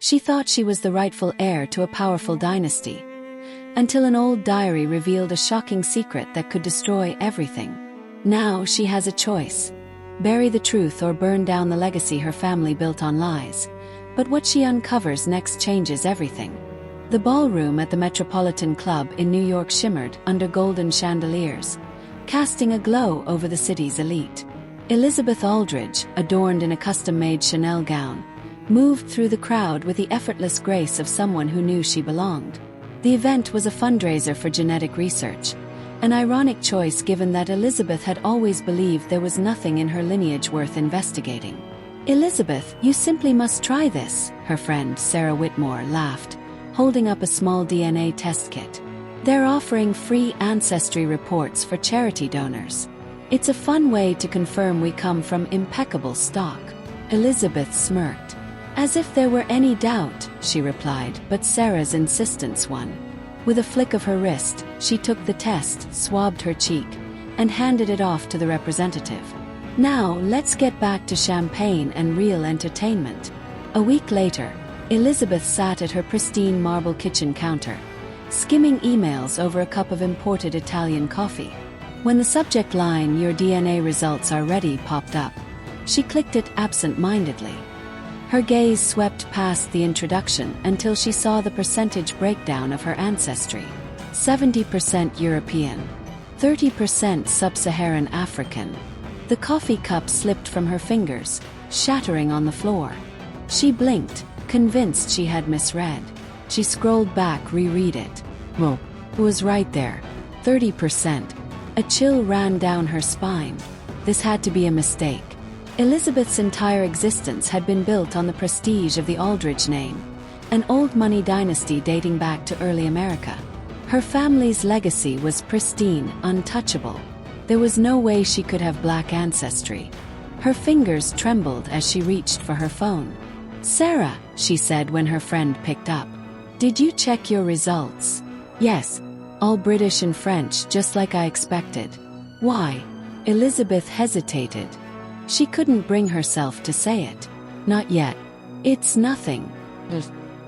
She thought she was the rightful heir to a powerful dynasty, until an old diary revealed a shocking secret that could destroy everything. Now she has a choice: bury the truth or burn down the legacy her family built on lies. But what she uncovers next changes everything. The ballroom at the Metropolitan Club in New York shimmered under golden chandeliers, casting a glow over the city's elite. Elizabeth Aldridge, adorned in a custom-made Chanel gown, moved through the crowd with the effortless grace of someone who knew she belonged. The event was a fundraiser for genetic research, an ironic choice given that Elizabeth had always believed there was nothing in her lineage worth investigating. "Elizabeth, you simply must try this," her friend Sarah Whitmore laughed, holding up a small DNA test kit. "They're offering free ancestry reports for charity donors. It's a fun way to confirm we come from impeccable stock." Elizabeth smirked. "As if there were any doubt," she replied, but Sarah's insistence won. With a flick of her wrist, she took the test, swabbed her cheek, and handed it off to the representative. "Now, let's get back to champagne and real entertainment." A week later, Elizabeth sat at her pristine marble kitchen counter, skimming emails over a cup of imported Italian coffee. When the subject line "Your DNA results are ready" popped up, she clicked it absent-mindedly. Her gaze swept past the introduction until she saw the percentage breakdown of her ancestry. 70% European, 30% Sub-Saharan African. The coffee cup slipped from her fingers, shattering on the floor. She blinked, convinced she had misread. She scrolled back, reread it. Well, it was right there. 30%. A chill ran down her spine. This had to be a mistake. Elizabeth's entire existence had been built on the prestige of the Aldridge name, an old money dynasty dating back to early America. Her family's legacy was pristine, untouchable. There was no way she could have black ancestry. Her fingers trembled as she reached for her phone. "Sarah," she said when her friend picked up. "Did you check your results?" "Yes. All British and French, just like I expected." "Why?" Elizabeth hesitated. She couldn't bring herself to say it. "Not yet. It's nothing.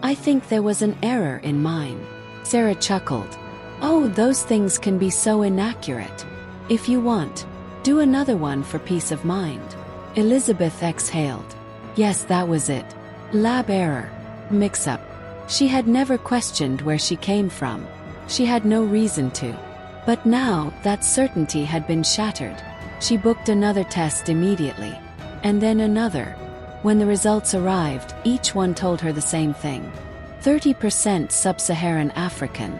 I think there was an error in mine." Sarah chuckled. "Oh, those things can be so inaccurate. If you want, do another one for peace of mind." Elizabeth exhaled. Yes, that was it. Lab error. Mix-up. She had never questioned where she came from. She had no reason to. But now, that certainty had been shattered. She booked another test immediately. And then another. When the results arrived, each one told her the same thing. 30% Sub-Saharan African.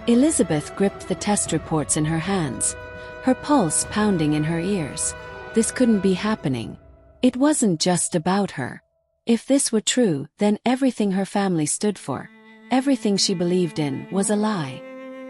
Elizabeth gripped the test reports in her hands, her pulse pounding in her ears. This couldn't be happening. It wasn't just about her. If this were true, then everything her family stood for, everything she believed in, was a lie.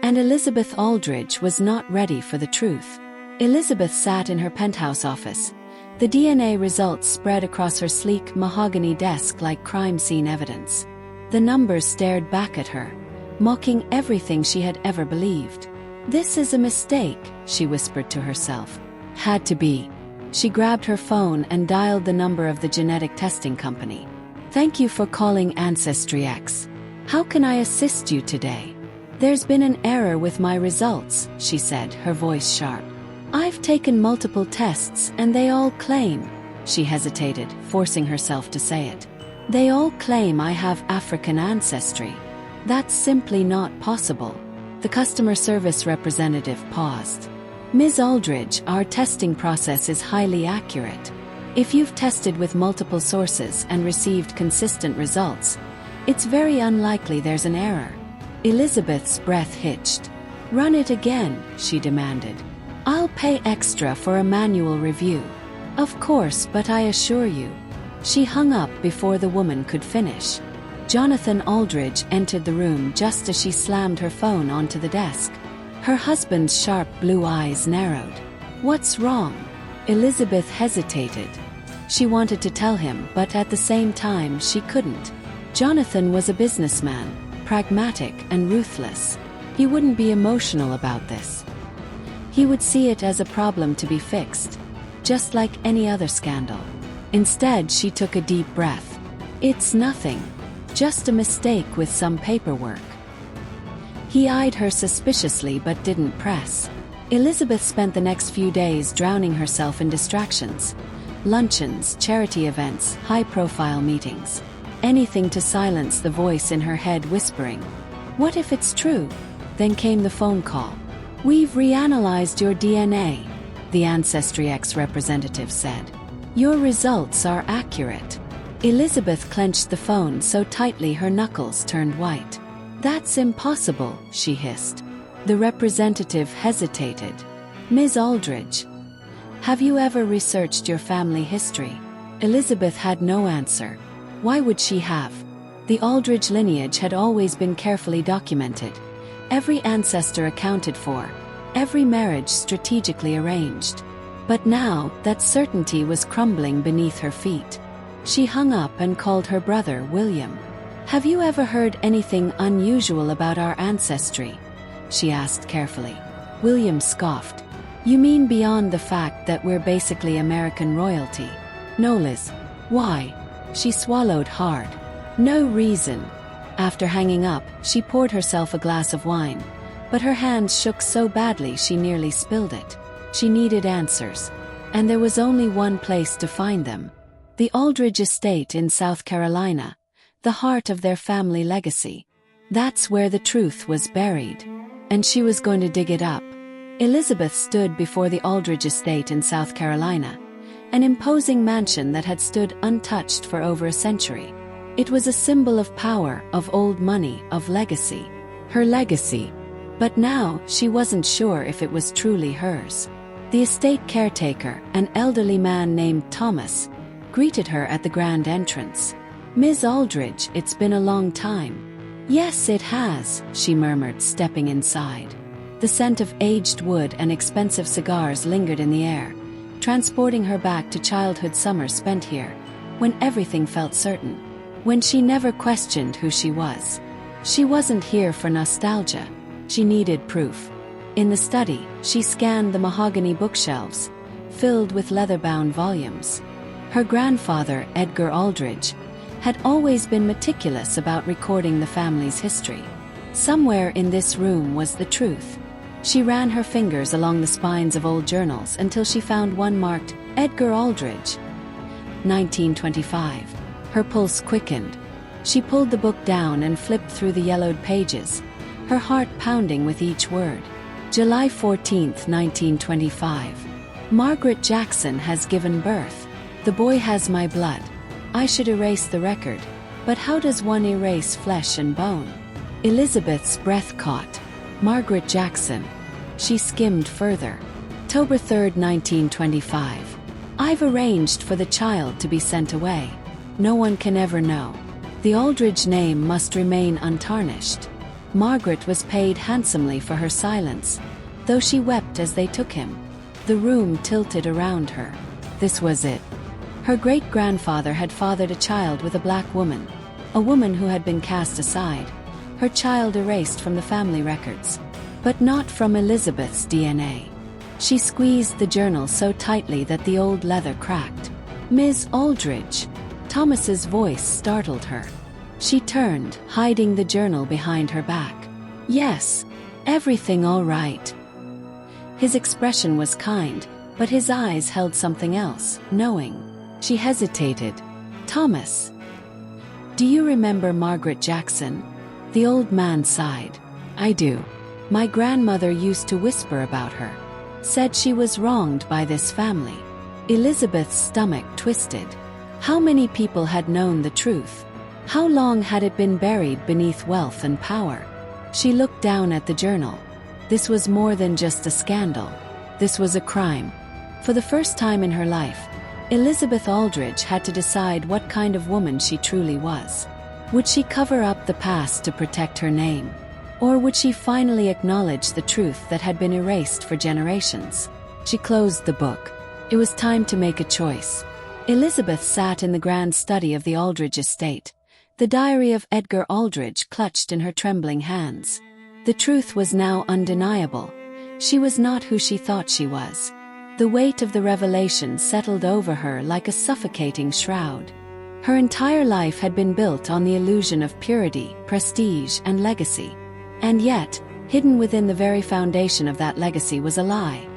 And Elizabeth Aldridge was not ready for the truth. Elizabeth sat in her penthouse office, the DNA results spread across her sleek mahogany desk like crime scene evidence. The numbers stared back at her, mocking everything she had ever believed. "This is a mistake," she whispered to herself. Had to be. She grabbed her phone and dialed the number of the genetic testing company. "Thank you for calling AncestryX. How can I assist you today?" "There's been an error with my results," she said, her voice sharp. "I've taken multiple tests and they all claim..." She hesitated, forcing herself to say it. "They all claim I have African ancestry. That's simply not possible." The customer service representative paused. "Ms. Aldridge, our testing process is highly accurate. If you've tested with multiple sources and received consistent results, it's very unlikely there's an error." Elizabeth's breath hitched. "Run it again," she demanded. "I'll pay extra for a manual review." "Of course, but I assure you." She hung up before the woman could finish. Jonathan Aldridge entered the room just as she slammed her phone onto the desk. Her husband's sharp blue eyes narrowed. "What's wrong?" Elizabeth hesitated. She wanted to tell him, but at the same time she couldn't. Jonathan was a businessman, pragmatic and ruthless. He wouldn't be emotional about this. He would see it as a problem to be fixed, just like any other scandal. Instead, she took a deep breath. "It's nothing. Just a mistake with some paperwork. He eyed her suspiciously but didn't press. Elizabeth spent the next few days drowning herself in distractions. Luncheons, charity events, high-profile meetings. Anything to silence the voice in her head whispering, "What if it's true?" Then came the phone call. "We've reanalyzed your DNA," the AncestryX representative said. "Your results are accurate." Elizabeth clenched the phone so tightly her knuckles turned white. "That's impossible," she hissed. The representative hesitated. "Ms. Aldridge, have you ever researched your family history?" Elizabeth had no answer. Why would she have? The Aldridge lineage had always been carefully documented. Every ancestor accounted for. Every marriage strategically arranged. But now, that certainty was crumbling beneath her feet. She hung up and called her brother, William. "Have you ever heard anything unusual about our ancestry?" she asked carefully. William scoffed. "You mean beyond the fact that we're basically American royalty?" "No, Liz." "Why?" She swallowed hard. "No reason." After hanging up, she poured herself a glass of wine, but her hands shook so badly she nearly spilled it. She needed answers, and there was only one place to find them. The Aldridge estate in South Carolina, the heart of their family legacy. That's where the truth was buried. And she was going to dig it up. Elizabeth stood before the Aldridge estate in South Carolina, an imposing mansion that had stood untouched for over a century. It was a symbol of power, of old money, of legacy. Her legacy. But now, she wasn't sure if it was truly hers. The estate caretaker, an elderly man named Thomas, greeted her at the grand entrance. "Ms. Aldridge, it's been a long time." "Yes, it has," she murmured, stepping inside. The scent of aged wood and expensive cigars lingered in the air, transporting her back to childhood summers spent here, when everything felt certain. When she never questioned who she was. She wasn't here for nostalgia. She needed proof. In the study, she scanned the mahogany bookshelves, filled with leather-bound volumes. Her grandfather, Edgar Aldridge, had always been meticulous about recording the family's history. Somewhere in this room was the truth. She ran her fingers along the spines of old journals until she found one marked, Edgar Aldridge, 1925. Her pulse quickened. She pulled the book down and flipped through the yellowed pages, her heart pounding with each word. July 14, 1925. Margaret Jackson has given birth. The boy has my blood. I should erase the record, but how does one erase flesh and bone? Elizabeth's breath caught. Margaret Jackson. She skimmed further. October 3, 1925. I've arranged for the child to be sent away. No one can ever know. The Aldridge name must remain untarnished. Margaret was paid handsomely for her silence, though she wept as they took him. The room tilted around her. This was it. Her great-grandfather had fathered a child with a black woman, a woman who had been cast aside, her child erased from the family records. But not from Elizabeth's DNA. She squeezed the journal so tightly that the old leather cracked. Ms. Aldridge. Thomas's voice startled her. She turned, hiding the journal behind her back. Yes, everything all right. His expression was kind, but his eyes held something else, knowing. She hesitated. Thomas. Do you remember Margaret Jackson? The old man sighed. I do. My grandmother used to whisper about her. Said she was wronged by this family. Elizabeth's stomach twisted. How many people had known the truth? How long had it been buried beneath wealth and power? She looked down at the journal. This was more than just a scandal. This was a crime. For the first time in her life, Elizabeth Aldridge had to decide what kind of woman she truly was. Would she cover up the past to protect her name? Or would she finally acknowledge the truth that had been erased for generations? She closed the book. It was time to make a choice. Elizabeth sat in the grand study of the Aldridge estate, the diary of Edgar Aldridge clutched in her trembling hands. The truth was now undeniable. She was not who she thought she was. The weight of the revelation settled over her like a suffocating shroud. Her entire life had been built on the illusion of purity, prestige, and legacy. And yet, hidden within the very foundation of that legacy was a lie.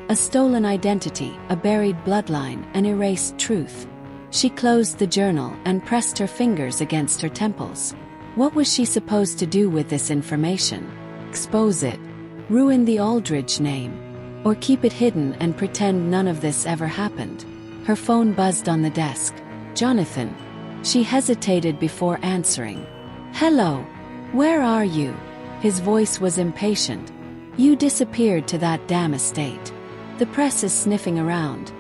A stolen identity, a buried bloodline, an erased truth. She closed the journal and pressed her fingers against her temples. What was she supposed to do with this information? Expose it? Ruin the Aldridge name? Or keep it hidden and pretend none of this ever happened? Her phone buzzed on the desk. Jonathan. She hesitated before answering. Hello. Where are you? His voice was impatient. You disappeared to that damn estate. The press is sniffing around.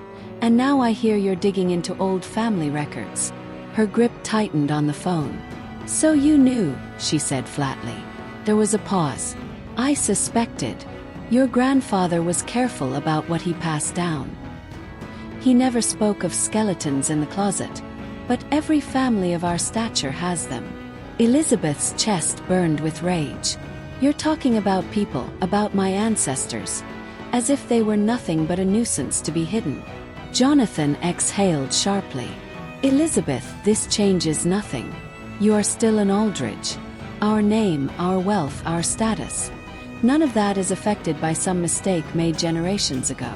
And now I hear you're digging into old family records. Her grip tightened on the phone. So you knew, she said flatly. There was a pause. I suspected. Your grandfather was careful about what he passed down. He never spoke of skeletons in the closet, but every family of our stature has them. Elizabeth's chest burned with rage. You're talking about people, about my ancestors, as if they were nothing but a nuisance to be hidden. Jonathan exhaled sharply. Elizabeth, this changes nothing. You are still an Aldridge. Our name, our wealth, our status. None of that is affected by some mistake made generations ago.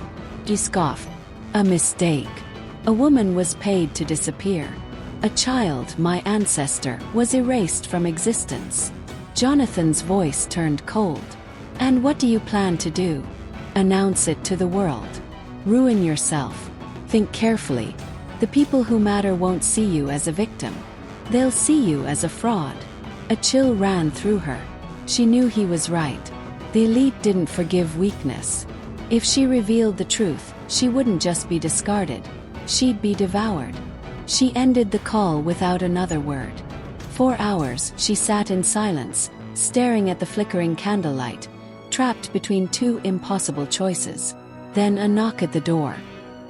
He scoffed. A mistake. A woman was paid to disappear. A child, my ancestor, was erased from existence. Jonathan's voice turned cold. And what do you plan to do? Announce it to the world. Ruin yourself. Think carefully. The people who matter won't see you as a victim. They'll see you as a fraud. A chill ran through her. She knew he was right. The elite didn't forgive weakness. If she revealed the truth, she wouldn't just be discarded. She'd be devoured. She ended the call without another word. 4 hours, she sat in silence, staring at the flickering candlelight, trapped between two impossible choices. Then a knock at the door.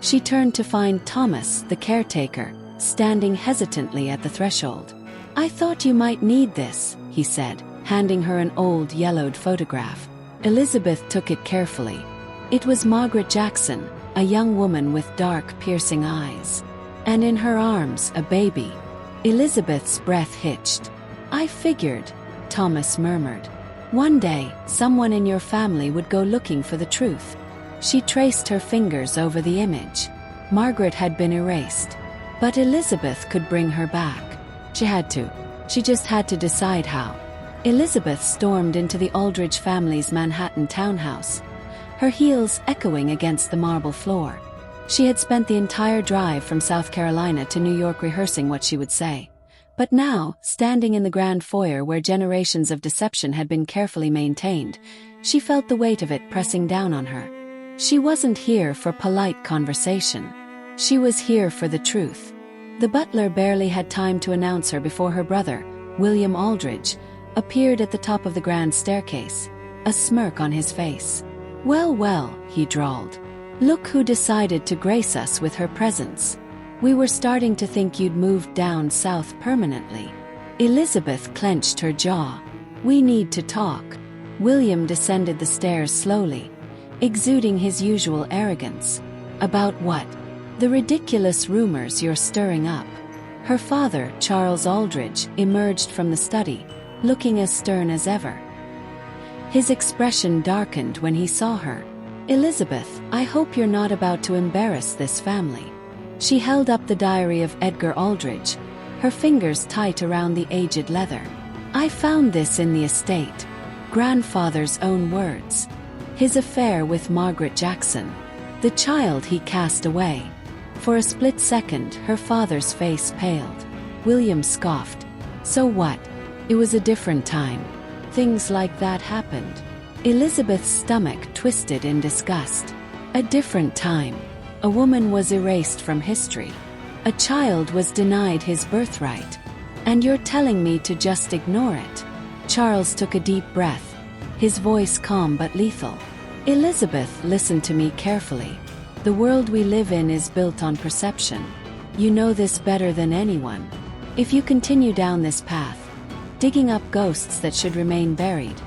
She turned to find Thomas, the caretaker, standing hesitantly at the threshold. I thought you might need this, he said, handing her an old yellowed photograph. Elizabeth took it carefully. It was Margaret Jackson, a young woman with dark, piercing eyes. And in her arms, a baby. Elizabeth's breath hitched. I figured, Thomas murmured. One day, someone in your family would go looking for the truth. She traced her fingers over the image. Margaret had been erased. But Elizabeth could bring her back. She had to. She just had to decide how. Elizabeth stormed into the Aldridge family's Manhattan townhouse, her heels echoing against the marble floor. She had spent the entire drive from South Carolina to New York rehearsing what she would say. But now, standing in the grand foyer where generations of deception had been carefully maintained, she felt the weight of it pressing down on her. She wasn't here for polite conversation. She was here for the truth. The butler barely had time to announce her before her brother, William Aldridge, appeared at the top of the grand staircase, a smirk on his face. Well, well, he drawled. Look who decided to grace us with her presence. We were starting to think you'd moved down south permanently. Elizabeth clenched her jaw. We need to talk. William descended the stairs slowly, exuding his usual arrogance. About what? The ridiculous rumors you're stirring up. Her father, Charles Aldridge, emerged from the study, looking as stern as ever. His expression darkened when he saw her. Elizabeth, I hope you're not about to embarrass this family. She held up the diary of Edgar Aldridge, her fingers tight around the aged leather. I found this in the estate. Grandfather's own words. His affair with Margaret Jackson. The child he cast away. For a split second, her father's face paled. William scoffed. So what? It was a different time. Things like that happened. Elizabeth's stomach twisted in disgust. A different time. A woman was erased from history. A child was denied his birthright. And you're telling me to just ignore it? Charles took a deep breath, his voice calm but lethal. Elizabeth, listen to me carefully. The world we live in is built on perception. You know this better than anyone. If you continue down this path, digging up ghosts that should remain buried,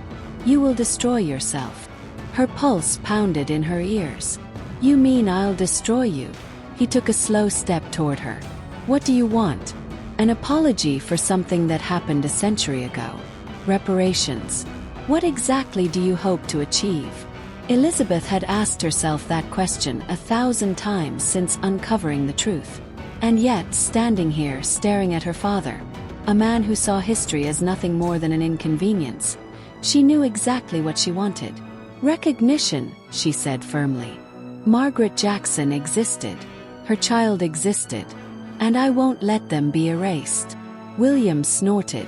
you will destroy yourself. Her pulse pounded in her ears. You mean I'll destroy you? He took a slow step toward her. What do you want? An apology for something that happened a century ago. Reparations. What exactly do you hope to achieve? Elizabeth had asked herself that question 1,000 times since uncovering the truth. And yet, standing here staring at her father, a man who saw history as nothing more than an inconvenience, she knew exactly what she wanted. Recognition, she said firmly. Margaret Jackson existed. Her child existed. And I won't let them be erased. William snorted.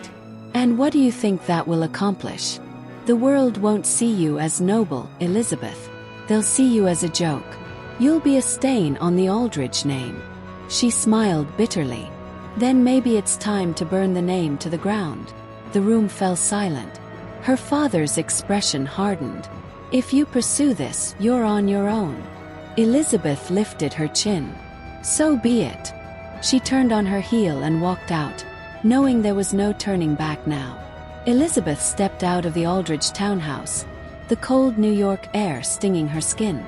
And what do you think that will accomplish? The world won't see you as noble, Elizabeth. They'll see you as a joke. You'll be a stain on the Aldridge name. She smiled bitterly. Then maybe it's time to burn the name to the ground. The room fell silent. Her father's expression hardened. If you pursue this, you're on your own. Elizabeth lifted her chin. So be it. She turned on her heel and walked out, knowing there was no turning back now. Elizabeth stepped out of the Aldridge townhouse, the cold New York air stinging her skin.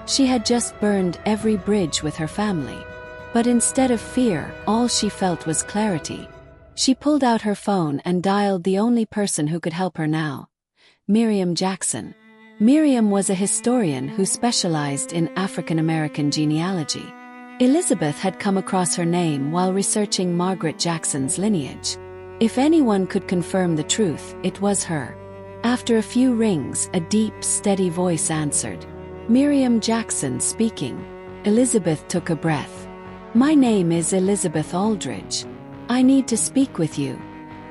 She had just burned every bridge with her family. But instead of fear, all she felt was clarity. She pulled out her phone and dialed the only person who could help her now. Miriam Jackson. Miriam was a historian who specialized in African American genealogy. Elizabeth had come across her name while researching Margaret Jackson's lineage. If anyone could confirm the truth, it was her. After a few rings, a deep, steady voice answered. Miriam Jackson speaking. Elizabeth took a breath. My name is Elizabeth Aldridge. I need to speak with you.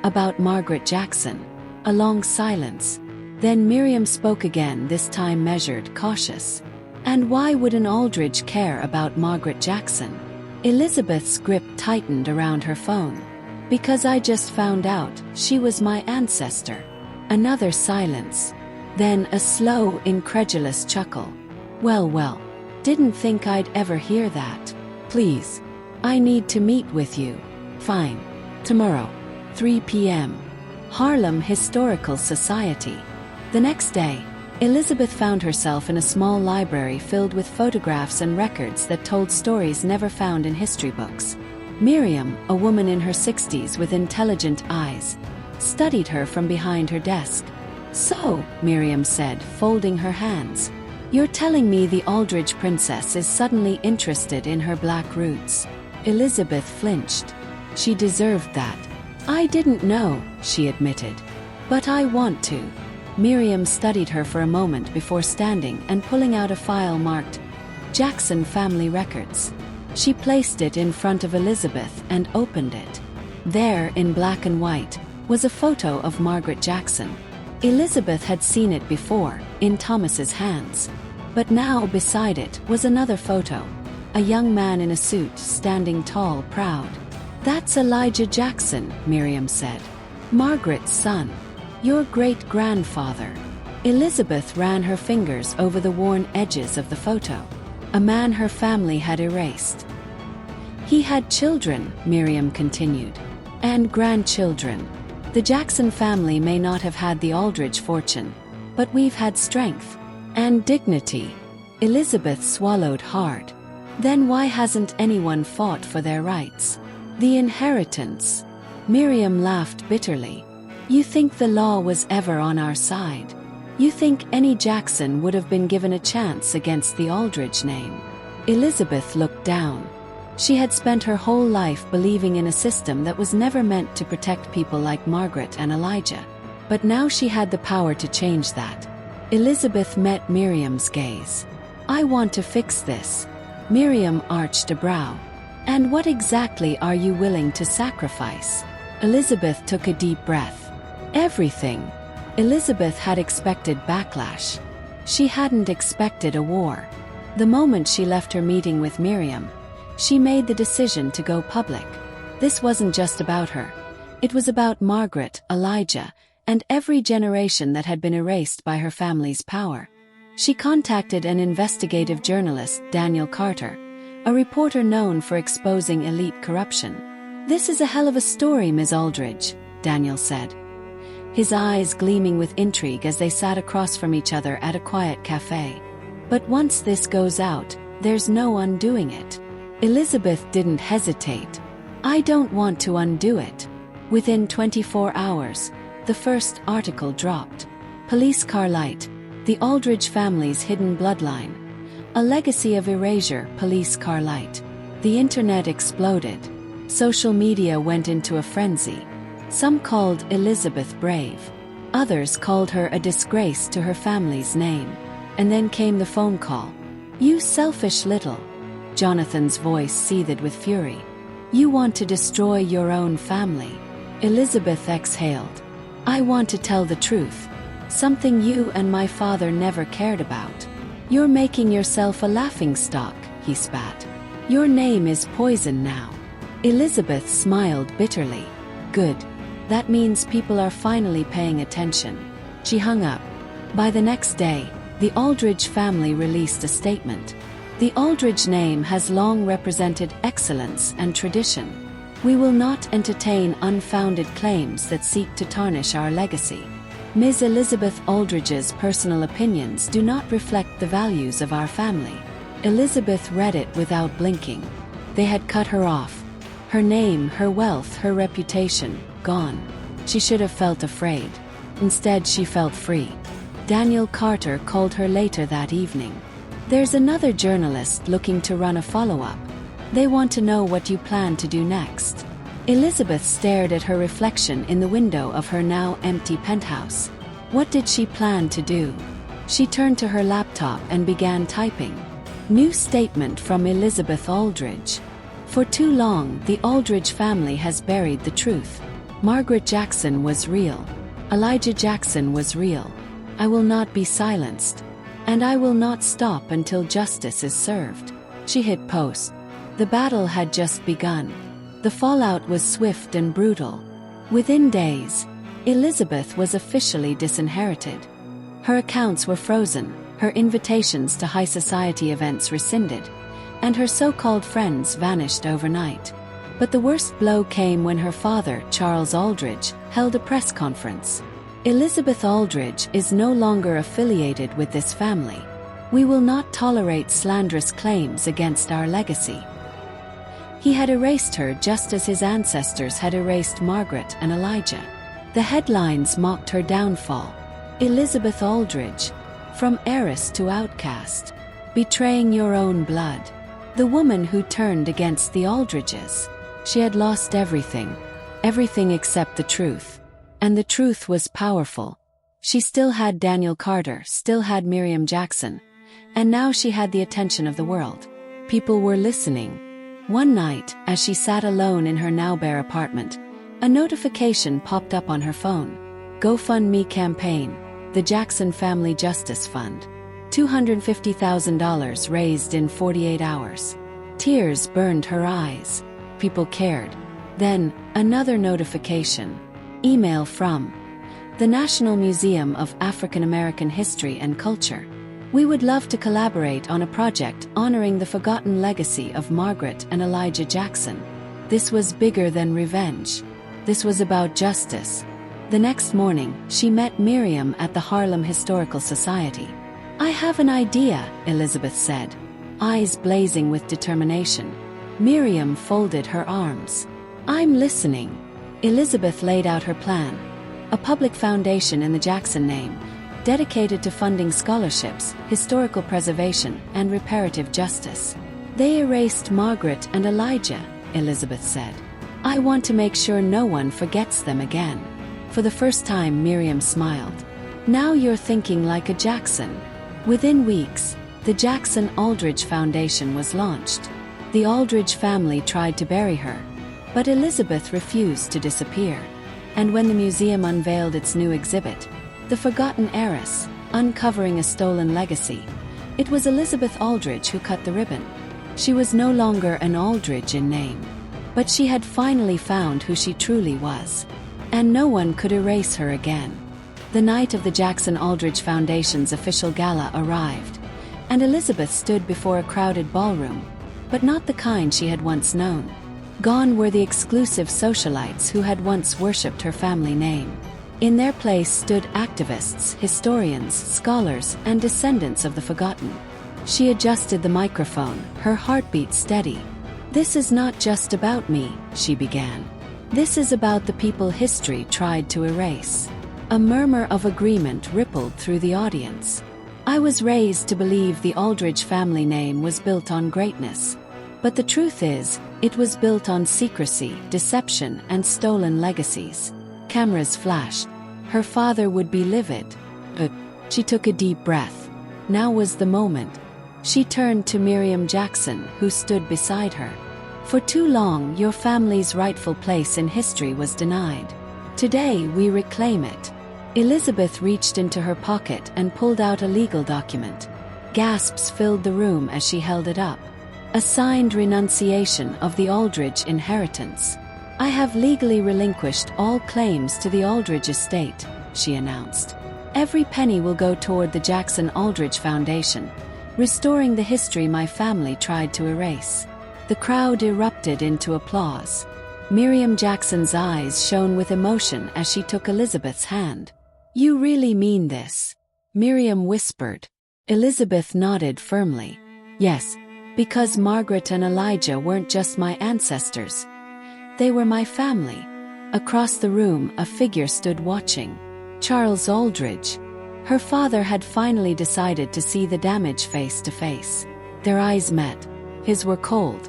About Margaret Jackson. A long silence. Then Miriam spoke again, this time measured, cautious. And why would an Aldridge care about Margaret Jackson? Elizabeth's grip tightened around her phone. Because I just found out she was my ancestor. Another silence. Then a slow, incredulous chuckle. Well, didn't think I'd ever hear that. Please. I need to meet with you. Fine. Tomorrow. 3 p.m. Harlem Historical Society. The next day, Elizabeth found herself in a small library filled with photographs and records that told stories never found in history books. Miriam, a woman in her 60s with intelligent eyes, studied her from behind her desk. So, Miriam said, folding her hands, you're telling me the Aldridge princess is suddenly interested in her black roots? Elizabeth flinched. She deserved that. I didn't know, she admitted. But I want to. Miriam studied her for a moment before standing and pulling out a file marked Jackson Family Records. She placed it in front of Elizabeth and opened it. There, in black and white, was a photo of Margaret Jackson. Elizabeth had seen it before, in Thomas's hands. But now beside it was another photo. A young man in a suit, standing tall, proud. That's Elijah Jackson, Miriam said. Margaret's son. Your great-grandfather. Elizabeth ran her fingers over the worn edges of the photo. A man her family had erased. He had children, Miriam continued. And grandchildren. The Jackson family may not have had the Aldridge fortune, but we've had strength. And dignity. Elizabeth swallowed hard. Then why hasn't anyone fought for their rights? The inheritance. Miriam laughed bitterly. You think the law was ever on our side? You think any Jackson would have been given a chance against the Aldridge name? Elizabeth looked down. She had spent her whole life believing in a system that was never meant to protect people like Margaret and Elijah. But now she had the power to change that. Elizabeth met Miriam's gaze. I want to fix this. Miriam arched a brow. And what exactly are you willing to sacrifice? Elizabeth took a deep breath. Everything. Elizabeth had expected backlash. She hadn't expected a war. The moment she left her meeting with Miriam, she made the decision to go public. This wasn't just about her. It was about Margaret, Elijah, and every generation that had been erased by her family's power. She contacted an investigative journalist, Daniel Carter, a reporter known for exposing elite corruption. This is a hell of a story, Ms. Aldridge, Daniel said, his eyes gleaming with intrigue as they sat across from each other at a quiet cafe. But once this goes out, there's no undoing it. Elizabeth didn't hesitate. I don't want to undo it. Within 24 hours, the first article dropped. Police Carlite, the Aldridge family's hidden bloodline. A legacy of erasure, Police Carlite. The internet exploded. Social media went into a frenzy. Some called Elizabeth brave. Others called her a disgrace to her family's name. And then came the phone call. You selfish little. Jonathan's voice seethed with fury. You want to destroy your own family. Elizabeth exhaled. I want to tell the truth. Something you and my father never cared about. You're making yourself a laughingstock, he spat. Your name is poison now. Elizabeth smiled bitterly. Good. That means people are finally paying attention. She hung up. By the next day, the Aldridge family released a statement. The Aldridge name has long represented excellence and tradition. We will not entertain unfounded claims that seek to tarnish our legacy. Ms. Elizabeth Aldridge's personal opinions do not reflect the values of our family. Elizabeth read it without blinking. They had cut her off. Her name, her wealth, her reputation, gone. She should have felt afraid. Instead, she felt free. Daniel Carter called her later that evening. There's another journalist looking to run a follow-up. They want to know what you plan to do next. Elizabeth stared at her reflection in the window of her now empty penthouse. What did she plan to do? She turned to her laptop and began typing. New statement from Elizabeth Aldridge. For too long, the Aldridge family has buried the truth. Margaret Jackson was real. Elijah Jackson was real. I will not be silenced. And I will not stop until justice is served. She hit post. The battle had just begun. The fallout was swift and brutal. Within days, Elizabeth was officially disinherited. Her accounts were frozen, her invitations to high society events rescinded, and her so-called friends vanished overnight. But the worst blow came when her father, Charles Aldridge, held a press conference. Elizabeth Aldridge is no longer affiliated with this family. We will not tolerate slanderous claims against our legacy. He had erased her just as his ancestors had erased Margaret and Elijah. The headlines mocked her downfall. Elizabeth Aldridge, from heiress to outcast, betraying your own blood. The woman who turned against the Aldridges. She had lost everything. Everything except the truth. And the truth was powerful. She still had Daniel Carter, still had Miriam Jackson. And now she had the attention of the world. People were listening. One night, as she sat alone in her now bare apartment, a notification popped up on her phone. GoFundMe campaign, the Jackson Family Justice Fund. $250,000 raised in 48 hours. Tears burned her eyes. People cared. Then, another notification. Email from the National Museum of African American History and Culture. We would love to collaborate on a project honoring the forgotten legacy of Margaret and Elijah Jackson. This was bigger than revenge. This was about justice. The next morning, she met Miriam at the Harlem Historical Society. I have an idea, Elizabeth said, eyes blazing with determination. Miriam folded her arms. I'm listening. Elizabeth laid out her plan. A public foundation in the Jackson name, dedicated to funding scholarships, historical preservation, and reparative justice. They erased Margaret and Elijah, Elizabeth said. I want to make sure no one forgets them again. For the first time, Miriam smiled. Now you're thinking like a Jackson. Within weeks, the Jackson Aldridge Foundation was launched. The Aldridge family tried to bury her, but Elizabeth refused to disappear. And when the museum unveiled its new exhibit, The Forgotten Heiress, Uncovering a Stolen Legacy, it was Elizabeth Aldridge who cut the ribbon. She was no longer an Aldridge in name, but she had finally found who she truly was. And no one could erase her again. The night of the Jackson Aldridge Foundation's official gala arrived, and Elizabeth stood before a crowded ballroom, but not the kind she had once known. Gone were the exclusive socialites who had once worshipped her family name. In their place stood activists, historians, scholars, and descendants of the forgotten. She adjusted the microphone, her heartbeat steady. "This is not just about me," she began. "This is about the people history tried to erase." A murmur of agreement rippled through the audience. "I was raised to believe the Aldridge family name was built on greatness. But the truth is, it was built on secrecy, deception, and stolen legacies." Cameras flashed. Her father would be livid. But she took a deep breath. Now was the moment. She turned to Miriam Jackson, who stood beside her. "For too long, your family's rightful place in history was denied. Today, we reclaim it." Elizabeth reached into her pocket and pulled out a legal document. Gasps filled the room as she held it up. A signed renunciation of the Aldridge inheritance. "I have legally relinquished all claims to the Aldridge estate," she announced. "Every penny will go toward the Jackson Aldridge Foundation, restoring the history my family tried to erase." The crowd erupted into applause. Miriam Jackson's eyes shone with emotion as she took Elizabeth's hand. "You really mean this?" Miriam whispered. Elizabeth nodded firmly. "Yes, because Margaret and Elijah weren't just my ancestors. They were my family." Across the room, a figure stood watching. Charles Aldridge. Her father had finally decided to see the damage face to face. Their eyes met. His were cold.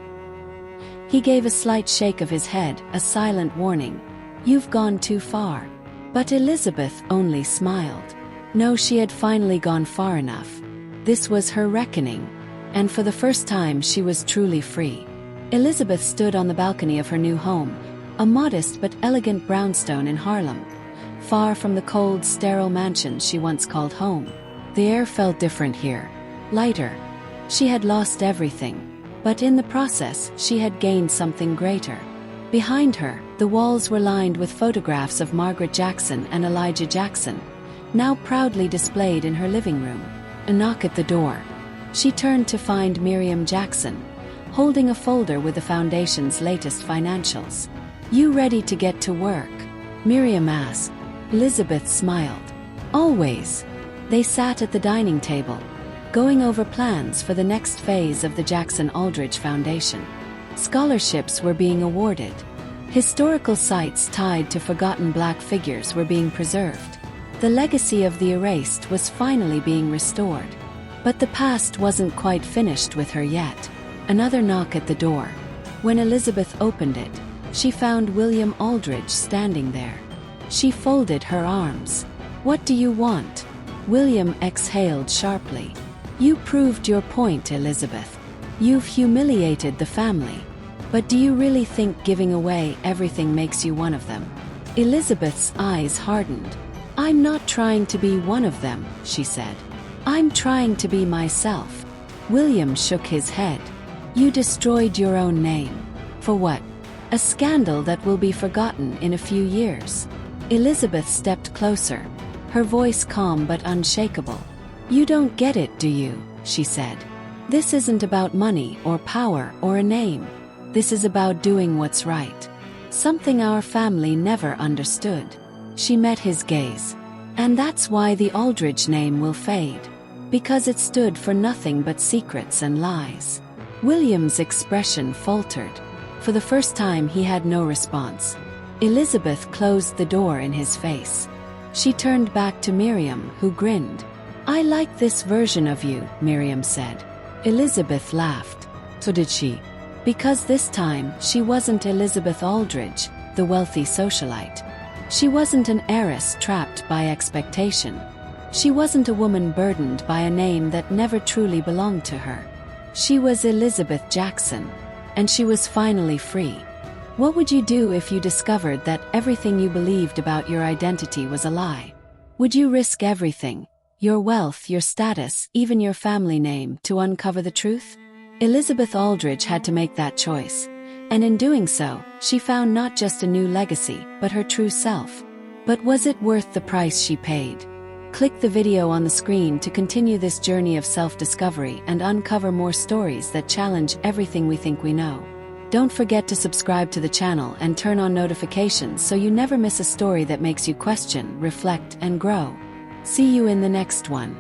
He gave a slight shake of his head, a silent warning. "You've gone too far." But Elizabeth only smiled. No, she had finally gone far enough. This was her reckoning. And for the first time she was truly free. Elizabeth stood on the balcony of her new home, a modest but elegant brownstone in Harlem, far from the cold, sterile mansion she once called home. The air felt different here, lighter. She had lost everything, but in the process she had gained something greater. Behind her, the walls were lined with photographs of Margaret Jackson and Elijah Jackson, now proudly displayed in her living room. A knock at the door. She turned to find Miriam Jackson, holding a folder with the foundation's latest financials. "You ready to get to work?" Miriam asked. Elizabeth smiled. "Always." They sat at the dining table, going over plans for the next phase of the Jackson Aldridge Foundation. Scholarships were being awarded. Historical sites tied to forgotten Black figures were being preserved. The legacy of the erased was finally being restored. But the past wasn't quite finished with her yet. Another knock at the door. When Elizabeth opened it, she found William Aldridge standing there. She folded her arms. "What do you want?" William exhaled sharply. "You proved your point, Elizabeth. You've humiliated the family. But do you really think giving away everything makes you one of them?" Elizabeth's eyes hardened. "I'm not trying to be one of them," she said. "I'm trying to be myself." William shook his head. "You destroyed your own name. For what? A scandal that will be forgotten in a few years." Elizabeth stepped closer, her voice calm but unshakable. "You don't get it, do you?" she said. "This isn't about money or power or a name. This is about doing what's right. Something our family never understood." She met his gaze. "And that's why the Aldridge name will fade. Because it stood for nothing but secrets and lies." William's expression faltered. For the first time he had no response. Elizabeth closed the door in his face. She turned back to Miriam, who grinned. "I like this version of you," Miriam said. Elizabeth laughed. So did she. Because this time, she wasn't Elizabeth Aldridge, the wealthy socialite. She wasn't an heiress trapped by expectation. She wasn't a woman burdened by a name that never truly belonged to her. She was Elizabeth Jackson. And she was finally free. What would you do if you discovered that everything you believed about your identity was a lie? Would you risk everything, your wealth, your status, even your family name, to uncover the truth? Elizabeth Aldridge had to make that choice. And in doing so, she found not just a new legacy, but her true self. But was it worth the price she paid? Click the video on the screen to continue this journey of self-discovery and uncover more stories that challenge everything we think we know. Don't forget to subscribe to the channel and turn on notifications so you never miss a story that makes you question, reflect, and grow. See you in the next one.